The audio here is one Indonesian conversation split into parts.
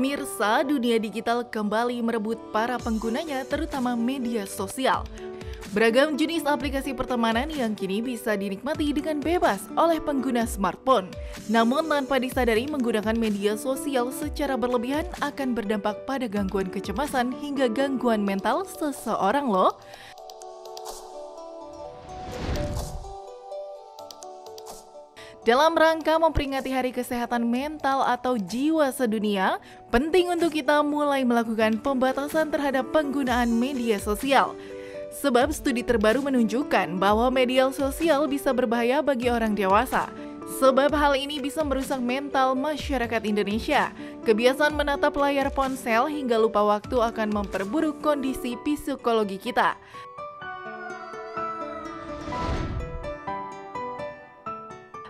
Pemirsa, dunia digital kembali merebut para penggunanya, terutama media sosial. Beragam jenis aplikasi pertemanan yang kini bisa dinikmati dengan bebas oleh pengguna smartphone. Namun tanpa disadari, menggunakan media sosial secara berlebihan akan berdampak pada gangguan kecemasan hingga gangguan mental seseorang loh. Dalam rangka memperingati Hari Kesehatan Mental atau Jiwa Sedunia, penting untuk kita mulai melakukan pembatasan terhadap penggunaan media sosial. Sebab studi terbaru menunjukkan bahwa media sosial bisa berbahaya bagi orang dewasa. Sebab hal ini bisa merusak mental masyarakat Indonesia. Kebiasaan menatap layar ponsel hingga lupa waktu akan memperburuk kondisi psikologi kita.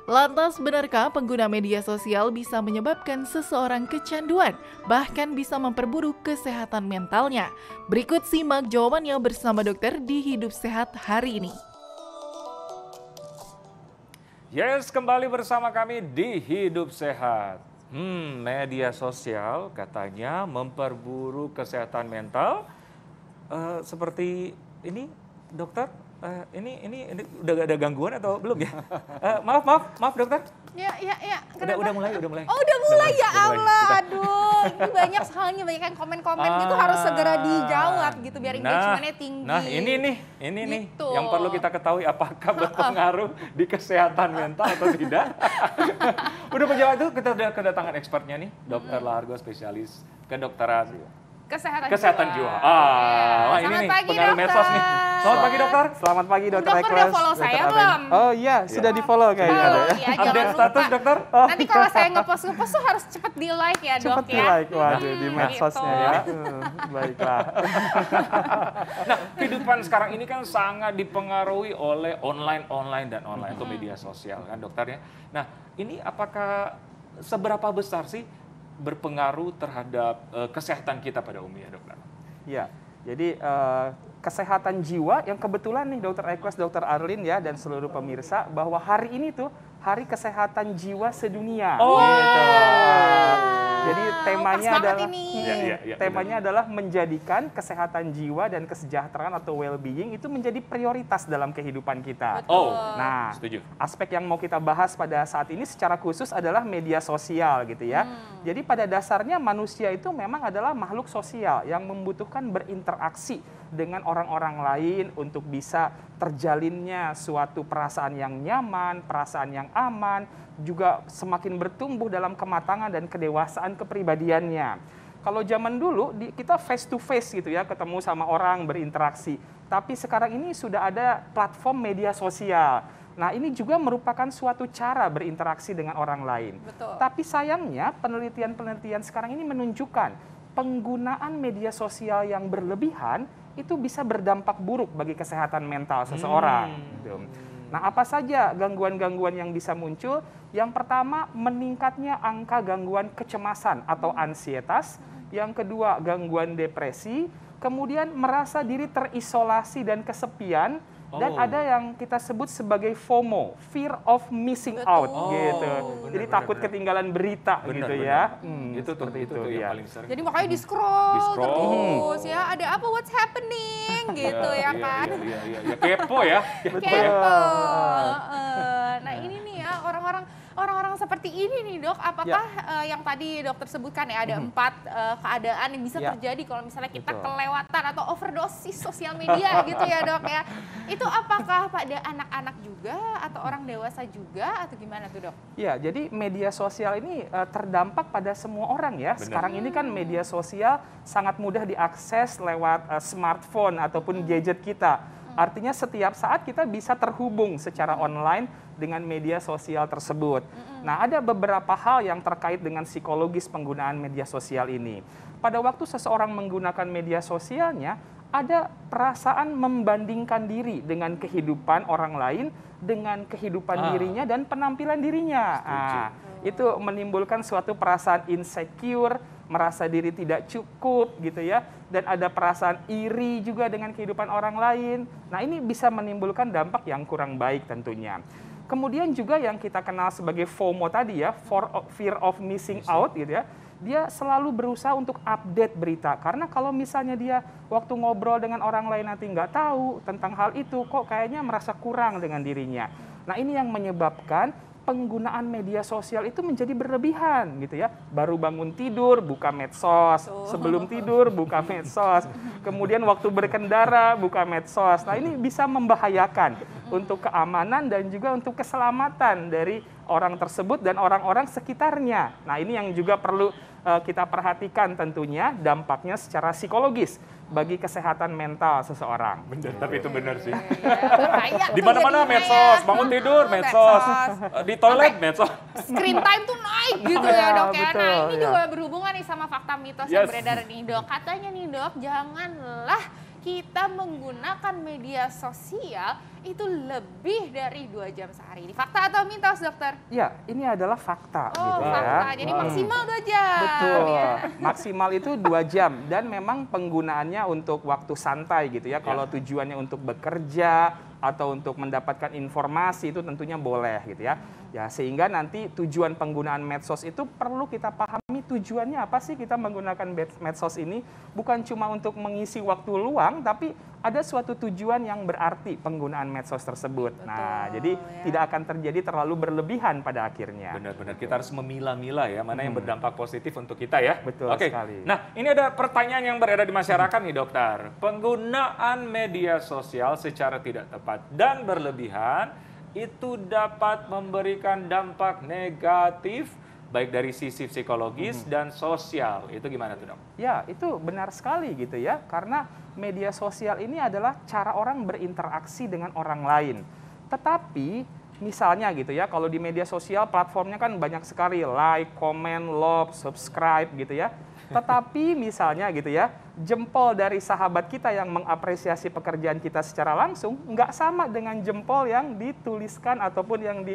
Lantas, benarkah pengguna media sosial bisa menyebabkan seseorang kecanduan, bahkan bisa memperburuk kesehatan mentalnya? Berikut simak jawabannya bersama dokter di Hidup Sehat hari ini. Yes, kembali bersama kami di Hidup Sehat. Media sosial katanya memperburuk kesehatan mental. Seperti ini, dokter. Ini udah ada gangguan atau belum ya? Maaf dokter. Ya. Udah mulai. Oh, udah mulai ya Allah. Aduh, ini banyak soalnya banyak yang komen-komen gitu harus segera dijawab gitu biar engagement-nya tinggi. Nah, ini gitu. yang perlu kita ketahui, apakah berpengaruh di kesehatan mental atau tidak. Udah menjawab itu, kita udah kedatangan expertnya nih, Dr. Largo, spesialis kedokteran kesehatan jiwa. Wah, ini nih pengaruh medsos nih. Selamat pagi dokter. Selamat pagi dokter Ekles. Dokter udah follow saya belum? Oh iya, sudah di follow kayaknya. Update status dokter. Nanti kalau saya ngepost tuh harus cepet di like ya dok cepet ya. di like, waduh di medsosnya ya. Baiklah. Nah, kehidupan sekarang ini kan sangat dipengaruhi oleh online atau media sosial kan dokter ya. Nah, ini apakah seberapa besar sih berpengaruh terhadap kesehatan kita pada umumnya, dokter? Ya, jadi kesehatan jiwa yang kebetulan nih dokter Ekles, dokter Arlin ya dan seluruh pemirsa bahwa hari ini tuh Hari Kesehatan Jiwa Sedunia. Gitu. Jadi temanya adalah menjadikan kesehatan jiwa dan kesejahteraan atau well-being itu menjadi prioritas dalam kehidupan kita. Betul. Nah, setuju. Aspek yang mau kita bahas pada saat ini secara khusus adalah media sosial gitu ya. Jadi pada dasarnya manusia itu memang adalah makhluk sosial yang membutuhkan berinteraksi dengan orang-orang lain untuk bisa terjalinnya suatu perasaan yang nyaman, perasaan yang aman, juga semakin bertumbuh dalam kematangan dan kedewasaan kepribadiannya. Kalau zaman dulu kita face to face gitu ya, ketemu sama orang, berinteraksi. Tapi sekarang ini sudah ada platform media sosial. Nah, ini juga merupakan suatu cara berinteraksi dengan orang lain. Betul. Tapi sayangnya penelitian-penelitian sekarang ini menunjukkan penggunaan media sosial yang berlebihan itu bisa berdampak buruk bagi kesehatan mental seseorang. Nah, apa saja gangguan-gangguan yang bisa muncul? Yang pertama, meningkatnya angka gangguan kecemasan atau ansietas. Yang kedua, gangguan depresi. Kemudian merasa diri terisolasi dan kesepian. Dan ada yang kita sebut sebagai FOMO, fear of missing out, gitu. Jadi takut ketinggalan berita, gitu ya. Itu ya. yang paling sering. Jadi makanya di-scroll terus ya, ada apa, what's happening gitu ya kan. Iya, kepo ya. Kepo. Nah, ini nih ya orang-orang seperti ini nih dok, apakah yang tadi dokter sebutkan ya ada 4 keadaan yang bisa terjadi kalau misalnya kita kelewatan atau overdosis sosial media gitu ya dok ya. Itu apakah pada anak-anak juga atau orang dewasa juga atau gimana tuh dok? Ya, jadi media sosial ini terdampak pada semua orang ya. Benar. Sekarang ini kan media sosial sangat mudah diakses lewat smartphone ataupun gadget kita. Artinya setiap saat kita bisa terhubung secara online dengan media sosial tersebut. Nah, ada beberapa hal yang terkait dengan psikologis penggunaan media sosial ini. Pada waktu seseorang menggunakan media sosialnya, ada perasaan membandingkan diri dengan kehidupan orang lain, dengan kehidupan dirinya dan penampilan dirinya. Itu menimbulkan suatu perasaan insecure, merasa diri tidak cukup gitu ya, dan ada perasaan iri juga dengan kehidupan orang lain. Nah, ini bisa menimbulkan dampak yang kurang baik tentunya. Kemudian juga yang kita kenal sebagai FOMO tadi ya, fear of missing out gitu ya. dia selalu berusaha untuk update berita. Karena kalau misalnya dia waktu ngobrol dengan orang lain nanti nggak tahu tentang hal itu, kok kayaknya merasa kurang dengan dirinya. Nah, ini yang menyebabkan penggunaan media sosial itu menjadi berlebihan gitu ya. Baru bangun tidur buka medsos, sebelum tidur buka medsos, kemudian waktu berkendara buka medsos. Nah, ini bisa membahayakan untuk keamanan dan juga untuk keselamatan dari orang tersebut dan orang-orang sekitarnya. Nah, ini yang juga perlu kita perhatikan tentunya dampaknya secara psikologis bagi kesehatan mental seseorang. Bener, tapi itu benar sih. Bahaya Di tuh mana-mana jadinya medsos, ya. bangun tidur medsos, di toilet medsos. Screen time tuh naik gitu ya dok ya. Betul, Nah ini ya. juga berhubungan nih sama fakta mitos yang beredar nih dok. Katanya nih dok, janganlah kita menggunakan media sosial itu lebih dari 2 jam sehari. Ini fakta atau mitos dokter? Ya, ini adalah fakta Oh gitu fakta, ya. jadi maksimal 2 jam. Betul, Ya. maksimal itu 2 jam dan memang penggunaannya untuk waktu santai gitu ya. Kalau tujuannya untuk bekerja atau untuk mendapatkan informasi itu tentunya boleh gitu ya. Ya, sehingga nanti tujuan penggunaan medsos itu perlu kita pahami tujuannya apa sih kita menggunakan medsos ini. Bukan cuma untuk mengisi waktu luang, tapi ada suatu tujuan yang berarti penggunaan medsos tersebut. Nah, jadi ya. tidak akan terjadi terlalu berlebihan pada akhirnya. Benar-benar kita harus memilah-milah ya mana yang berdampak positif untuk kita ya. Betul Oke. sekali. Nah, ini ada pertanyaan yang beredar di masyarakat nih dokter. Penggunaan media sosial secara tidak tepat dan berlebihan itu dapat memberikan dampak negatif baik dari sisi psikologis dan sosial. Itu gimana tuh dok? Ya, itu benar sekali gitu ya. Karena media sosial ini adalah cara orang berinteraksi dengan orang lain. Tetapi misalnya gitu ya, kalau di media sosial platformnya kan banyak sekali like, comment, love, subscribe gitu ya. Tetapi misalnya gitu ya, jempol dari sahabat kita yang mengapresiasi pekerjaan kita secara langsung nggak sama dengan jempol yang dituliskan ataupun yang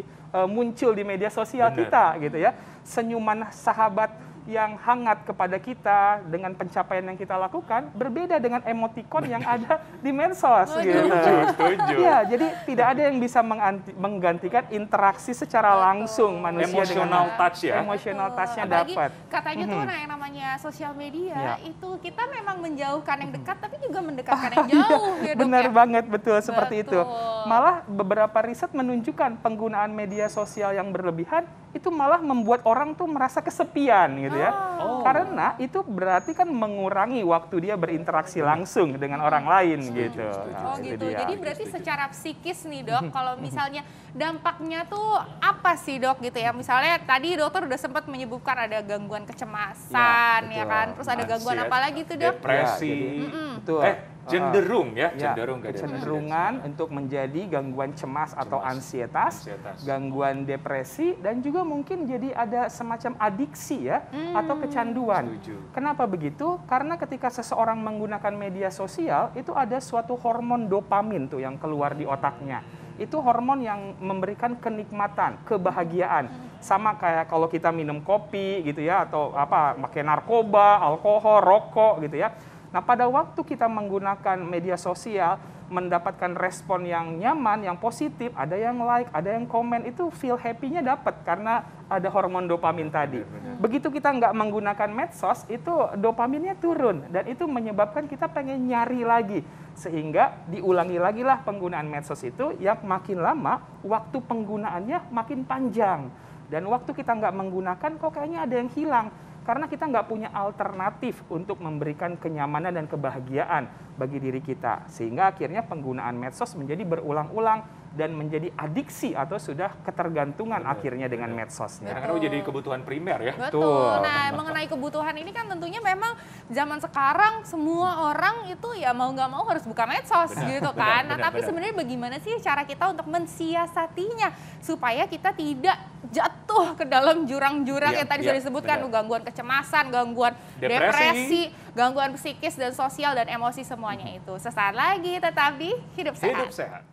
muncul di media sosial kita gitu ya. Senyuman sahabat yang hangat kepada kita dengan pencapaian yang kita lakukan berbeda dengan emotikon yang ada di medsos gitu. Setuju. Ya, jadi tidak ada yang bisa menggantikan interaksi secara langsung manusia Emotional dengan touch ya. emotional touch-nya Apalagi dapat. katanya tuh nah yang namanya sosial media Ya. itu kita memang menjauhkan yang dekat tapi juga mendekatkan yang jauh ya dok Benar ya. banget, betul seperti itu. Betul. Malah beberapa riset menunjukkan penggunaan media sosial yang berlebihan itu malah membuat orang tuh merasa kesepian gitu ya. Oh. Karena itu berarti kan mengurangi waktu dia berinteraksi langsung dengan orang lain gitu. Nah, Oh itu gitu. dia. Jadi berarti secara psikis nih dok, kalau misalnya dampaknya tuh apa sih dok gitu ya? Misalnya tadi dokter udah sempat menyebutkan ada gangguan kecemasan Ya, ya betul. kan? Terus ada gangguan apa lagi tuh dok? Depresi. Ya, jadi, betul. Cenderung ya, Ya, cenderung ke kecenderungan untuk menjadi gangguan cemas atau ansietas, gangguan depresi, dan juga mungkin jadi ada semacam adiksi ya, atau kecanduan. Setuju. Kenapa begitu? Karena ketika seseorang menggunakan media sosial, itu ada suatu hormon dopamin tuh yang keluar di otaknya. Itu hormon yang memberikan kenikmatan, kebahagiaan. Sama kayak kalau kita minum kopi gitu ya, atau pakai narkoba, alkohol, rokok gitu ya. Nah, pada waktu kita menggunakan media sosial, mendapatkan respon yang nyaman, yang positif, ada yang like, ada yang komen, itu feel happy-nya dapat karena ada hormon dopamin tadi. Begitu kita nggak menggunakan medsos, itu dopaminnya turun dan itu menyebabkan kita pengen nyari lagi. Sehingga diulangi lagi lah penggunaan medsos itu, yang makin lama waktu penggunaannya makin panjang. Dan waktu kita nggak menggunakan, kok kayaknya ada yang hilang. Karena kita nggak punya alternatif untuk memberikan kenyamanan dan kebahagiaan bagi diri kita. Sehingga akhirnya penggunaan medsos menjadi berulang-ulang dan menjadi adiksi atau sudah ketergantungan akhirnya dengan medsosnya. Karena jadi kebutuhan primer ya. Betul. Nah, mengenai kebutuhan ini kan tentunya memang zaman sekarang semua orang itu ya mau nggak mau harus buka medsos gitu kan. Nah, tapi sebenarnya bagaimana sih cara kita untuk mensiasatinya supaya kita tidak jatuh ke dalam jurang-jurang yang tadi sudah disebutkan, gangguan kecemasan, gangguan depresi, gangguan psikis dan sosial dan emosi semuanya itu. Sesaat lagi tetap di Hidup Sehat. Hidup sehat.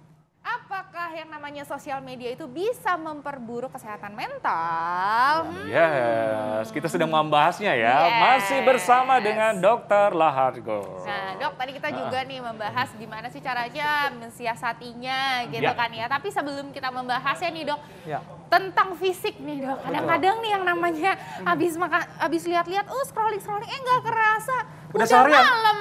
Apakah yang namanya sosial media itu bisa memperburuk kesehatan mental? Yes, kita sedang membahasnya ya. Yes. Masih bersama dengan Dr. Lahargo. Nah dok, tadi kita juga nih membahas gimana sih caranya mensiasatinya gitu kan ya. Tapi sebelum kita membahasnya nih dok, tentang fisik nih dok. Kadang-kadang nih yang namanya habis lihat-lihat, scrolling, nggak kerasa. Udah malam,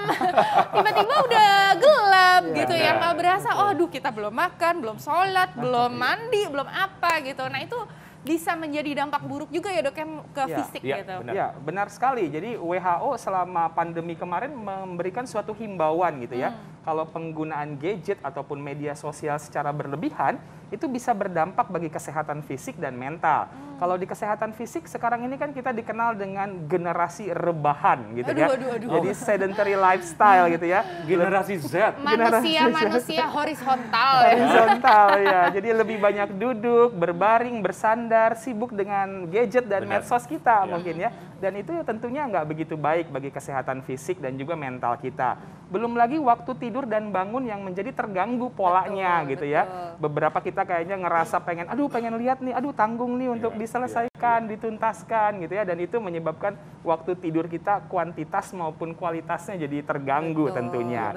tiba-tiba udah gelap gitu ya, nggak berasa. Aduh kita belum makan, belum sholat, belum mandi, belum apa gitu. Nah itu bisa menjadi dampak buruk juga ya dok ke fisik gitu. Ya benar sekali. Jadi WHO selama pandemi kemarin memberikan suatu himbauan gitu ya. Kalau penggunaan gadget ataupun media sosial secara berlebihan itu bisa berdampak bagi kesehatan fisik dan mental. Kalau di kesehatan fisik sekarang ini kan kita dikenal dengan generasi rebahan gitu ya. Jadi sedentary lifestyle gitu ya. Generasi Z. Manusia horizontal. Horizontal ya. Jadi lebih banyak duduk, berbaring, bersandar, sibuk dengan gadget dan medsos kita mungkin ya. Dan itu tentunya nggak begitu baik bagi kesehatan fisik dan juga mental kita. Belum lagi waktu tidur dan bangun yang menjadi terganggu polanya gitu ya. Beberapa kita kayaknya ngerasa pengen lihat nih, tanggung nih untuk diselesaikan, dituntaskan gitu ya. Dan itu menyebabkan waktu tidur kita kuantitas maupun kualitasnya jadi terganggu tentunya.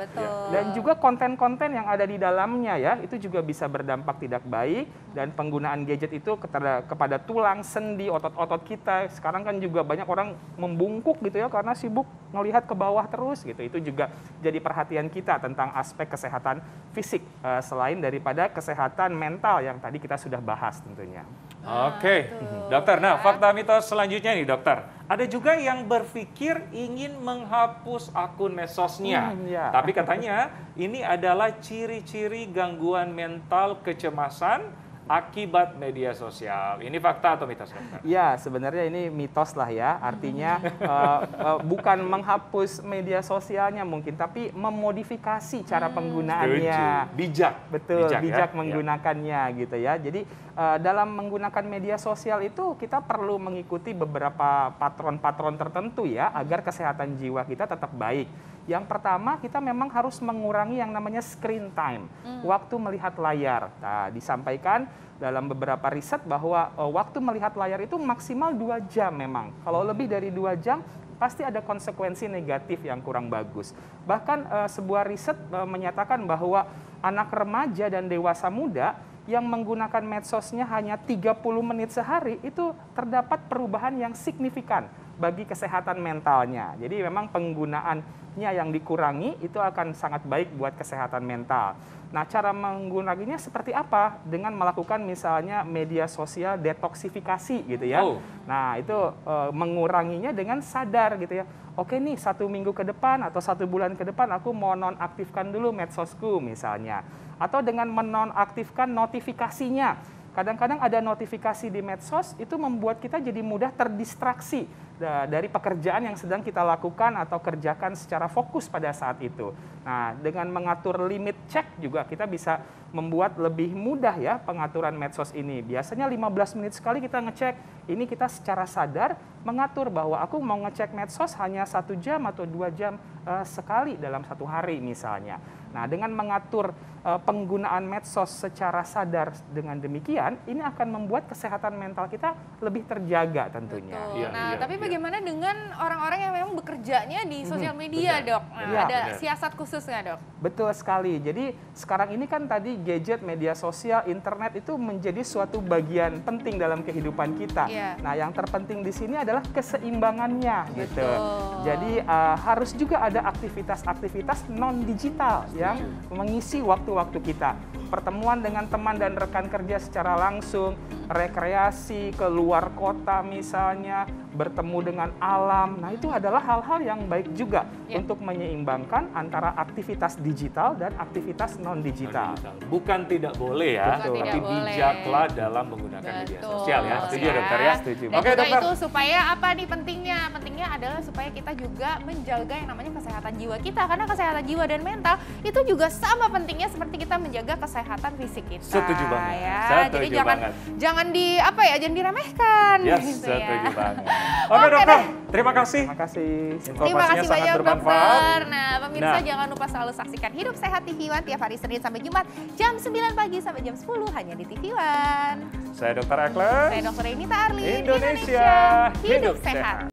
Dan juga konten-konten yang ada di dalamnya ya, itu juga bisa berdampak tidak baik. Dan penggunaan gadget itu kepada tulang, sendi, otot-otot kita. Sekarang kan juga banyak orang membungkuk gitu ya karena sibuk ngelihat ke bawah terus gitu. Itu juga jadi perhatian kita tentang aspek kesehatan fisik selain daripada kesehatan mental yang tadi kita sudah bahas tentunya. Oke, dokter. Nah, fakta mitos selanjutnya nih dokter. Ada juga yang berpikir ingin menghapus akun medsosnya. Tapi katanya ini adalah ciri-ciri gangguan mental kecemasan akibat media sosial. Ini fakta atau mitos, dokter? Ya, sebenarnya ini mitos lah ya. Artinya bukan menghapus media sosialnya mungkin, tapi memodifikasi cara penggunaannya. Bijak. Betul, bijak menggunakannya gitu ya. Jadi dalam menggunakan media sosial itu kita perlu mengikuti beberapa patron-patron tertentu ya, agar kesehatan jiwa kita tetap baik. Yang pertama, kita memang harus mengurangi yang namanya screen time, waktu melihat layar. Nah, disampaikan dalam beberapa riset bahwa waktu melihat layar itu maksimal 2 jam memang. Kalau lebih dari 2 jam, pasti ada konsekuensi negatif yang kurang bagus. Bahkan sebuah riset menyatakan bahwa anak remaja dan dewasa muda yang menggunakan medsosnya hanya 30 menit sehari, itu terdapat perubahan yang signifikan bagi kesehatan mentalnya. Jadi memang penggunaannya yang dikurangi itu akan sangat baik buat kesehatan mental. Nah, cara menggunakannya seperti apa? Dengan melakukan misalnya media sosial detoksifikasi gitu ya. Nah, itu menguranginya dengan sadar gitu ya. Oke nih, 1 minggu ke depan atau 1 bulan ke depan aku mau nonaktifkan dulu medsosku misalnya. Atau dengan menonaktifkan notifikasinya. Kadang-kadang ada notifikasi di medsos itu membuat kita jadi mudah terdistraksi dari pekerjaan yang sedang kita lakukan atau kerjakan secara fokus pada saat itu. Nah, dengan mengatur limit cek juga kita bisa membuat lebih mudah ya pengaturan medsos ini. Biasanya 15 menit sekali kita ngecek. Ini kita secara sadar mengatur bahwa aku mau ngecek medsos hanya 1 jam atau 2 jam sekali dalam 1 hari misalnya. Nah, dengan mengatur penggunaan medsos secara sadar dengan demikian, ini akan membuat kesehatan mental kita lebih terjaga tentunya. Tapi bagaimana dengan orang-orang yang memang bekerjanya di sosial media, dok? Nah, ada siasat khusus nggak, dok? Betul sekali. Jadi sekarang ini kan tadi gadget, media sosial, internet itu menjadi suatu bagian penting dalam kehidupan kita. Nah, yang terpenting di sini adalah keseimbangannya, gitu. Jadi harus juga ada aktivitas-aktivitas non-digital yang mengisi waktu-waktu kita. Pertemuan dengan teman dan rekan kerja secara langsung, rekreasi, keluar kota misalnya, bertemu dengan alam. Nah, itu adalah hal-hal yang baik juga untuk menyeimbangkan antara aktivitas digital dan aktivitas non-digital. Bukan tidak boleh ya, tapi bijaklah dalam menggunakan media sosial ya. Setuju ya, dokter ya? Setuju. Oke, dokter. Itu supaya apa nih pentingnya? Pentingnya adalah supaya kita juga menjaga yang namanya kesehatan jiwa kita. Karena kesehatan jiwa dan mental itu juga sama pentingnya seperti kita menjaga kesehatan fisik kita. Setuju banget. Ya. Jadi jangan diremehkan. Yes, gitu setuju banget. Oke, dokter, terima kasih. Terima kasih. Informasinya sangat banyak, bermanfaat. Dokter. Nah, pemirsa jangan lupa selalu saksikan Hidup Sehat TV One tiap hari Senin sampai Jumat jam 9 pagi sampai jam 10 hanya di TV One. Saya Dr. Ekles. Saya Dr. Renita Arlin. Indonesia hidup sehat.